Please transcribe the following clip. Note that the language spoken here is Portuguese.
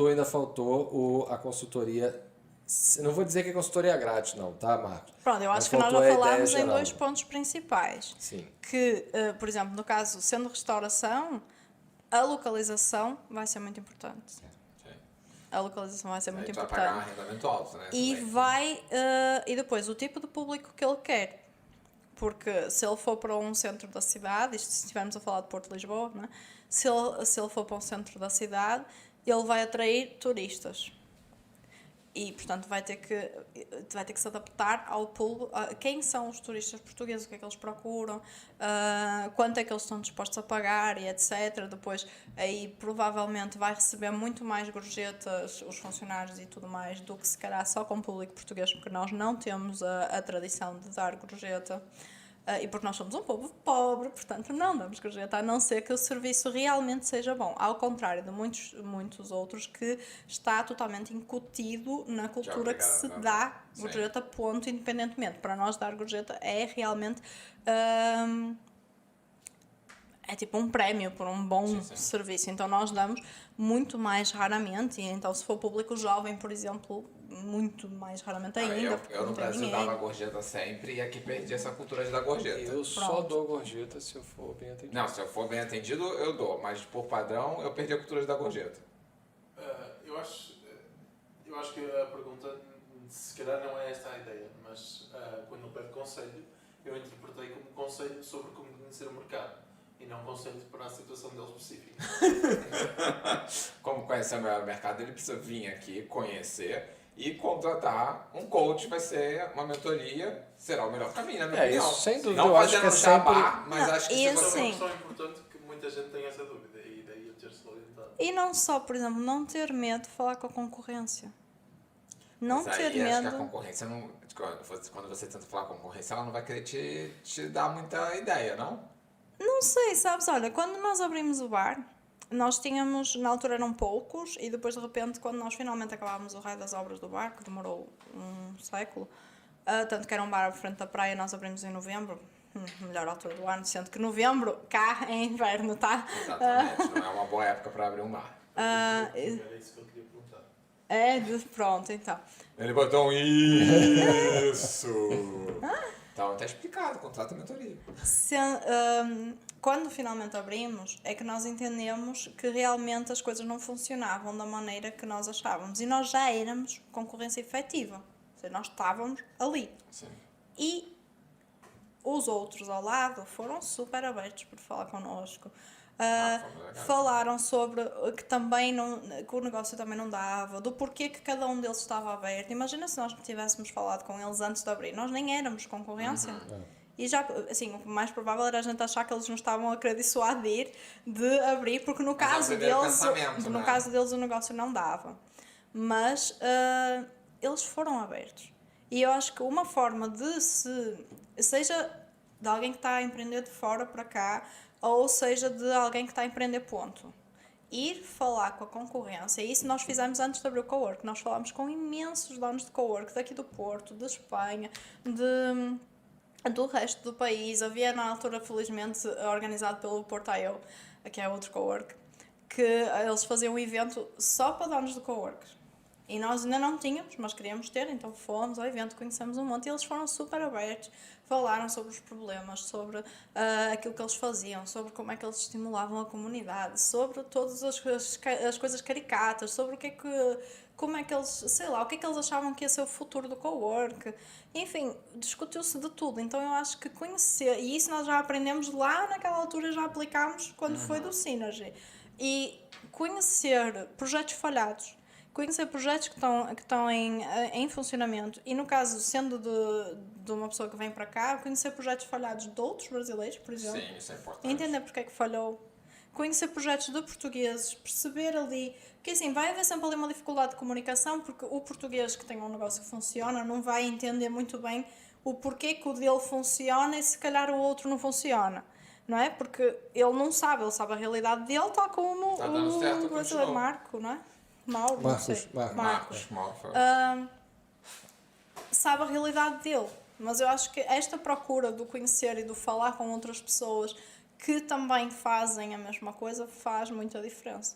ainda faltou a consultoria. Não vou dizer que é consultoria grátis, não, tá, Marcos? Pronto, eu Mas acho que nós já faltou a falámos ideia em geral. 2 pontos principais. Sim. Que, por exemplo, no caso, sendo restauração, a localização vai ser muito importante. Sim. A localização vai ser muito Aí tu vai pagar um importante. arrendamento alto, né? E também. e depois o tipo de público que ele quer. Porque se ele for para um centro da cidade, isto se estivermos a falar de Porto de Lisboa, não é? Se ele for para um centro da cidade, ele vai atrair turistas. E, portanto, vai ter que se adaptar ao público, a quem são os turistas portugueses, o que é que eles procuram, quanto é que eles estão dispostos a pagar e etc. Depois, aí provavelmente vai receber muito mais gorjetas, os funcionários e tudo mais, do que se calhar só com o público português, porque nós não temos a tradição de dar gorjeta. E porque nós somos um povo pobre, portanto não damos gorjeta, a não ser que o serviço realmente seja bom. Ao contrário de muitos outros que está totalmente incutido na cultura que se dá gorjeta, ponto, independentemente. Para nós dar gorjeta é realmente... é tipo um prémio por um bom serviço, então nós damos muito mais raramente, e então se for público jovem, por exemplo, muito mais raramente ainda. Eu no Brasil dava gorjeta sempre e aqui perdi essa cultura de dar gorjeta. Eu só dou gorjeta se eu for bem atendido. Não, se eu for bem atendido, eu dou, mas por padrão eu perdi a cultura de dar gorjeta. Eu acho que a pergunta, se calhar não é esta a ideia, mas quando eu pede conselho, eu interpretei como conselho sobre como conhecer o mercado. E não conselho para a situação dele específica. Como conhecer o mercado, ele precisa vir aqui, conhecer e contratar um coach, vai ser uma mentoria, será o melhor caminho, na minha opinião. Isso, sem dúvida, não eu acho que é jabá, mas Não, acho que e se Isso é você... uma assim, questão importante que muita gente tem essa dúvida e daí eu ter-se orientado. e não só, por exemplo, não ter medo de falar com a concorrência. Não Mas ter aí acho que a medo. concorrência não... Quando você tenta falar com a concorrência, ela não vai querer te dar muita ideia, não? Não sei, sabes? Olha, quando nós abrimos o bar, nós tínhamos, na altura eram poucos, e depois de repente, quando nós finalmente acabámos o raio das obras do bar, que demorou um século, tanto que era um bar à frente da praia, nós abrimos em novembro, melhor altura do ano, sendo que novembro, cá é inverno, tá? Exatamente, não é uma boa época para abrir um bar. Era isso que eu queria perguntar. Pronto, então. Ele botou um isso! Então tá explicado, contrato e mentoria. Quando finalmente abrimos, é que nós entendemos que realmente as coisas não funcionavam da maneira que nós achávamos. E nós já éramos concorrência efetiva. Ou seja, nós estávamos ali. Sim. E os outros ao lado foram super abertos por falar connosco. Falaram sobre que o negócio também não dava, do porquê que cada um deles estava aberto. Imagina se nós tivéssemos falado com eles antes de abrir, nós nem éramos concorrência. E já, assim, o mais provável era a gente achar que eles nos estavam a querer dissuadir de abrir, porque no caso deles o negócio não dava. Mas eles foram abertos. E eu acho que uma forma de seja de alguém que está a empreender de fora para cá, ou seja de alguém que está a empreender ponto, ir falar com a concorrência, e isso nós fizemos antes de abrir o cowork. Nós falámos com imensos donos de cowork daqui do Porto, de Espanha, do resto do país. Havia na altura, felizmente, organizado pelo Porto.io, que é outro cowork, que eles faziam um evento só para donos de cowork. E nós ainda não tínhamos, mas queríamos ter, então fomos ao evento, conhecemos um monte e eles foram super abertos, falaram sobre os problemas, sobre aquilo que eles faziam, sobre como é que eles estimulavam a comunidade, sobre todas as coisas caricatas, sobre como é que eles, sei lá, o que é que eles achavam que ia ser o futuro do cowork. Enfim, discutiu-se de tudo. Então eu acho que conhecer, e isso nós já aprendemos lá naquela altura, já aplicámos quando foi do Synergy. E conhecer projetos falhados, conhecer projetos que estão em funcionamento, e no caso, sendo de uma pessoa que vem para cá, conhecer projetos falhados de outros brasileiros, por exemplo. Sim, isso é importante. Entender porque é que falhou. Conhecer projetos de portugueses, perceber ali, que assim, vai haver sempre ali uma dificuldade de comunicação, porque o português que tem um negócio que funciona não vai entender muito bem o porquê que o dele funciona e se calhar o outro não funciona. Não é? Porque ele não sabe, ele sabe a realidade dele, tal como o brasileiro Marco, não é? Mauro, não sei. Marcos. Sabe a realidade dele. Mas eu acho que esta procura do conhecer e do falar com outras pessoas que também fazem a mesma coisa faz muita diferença.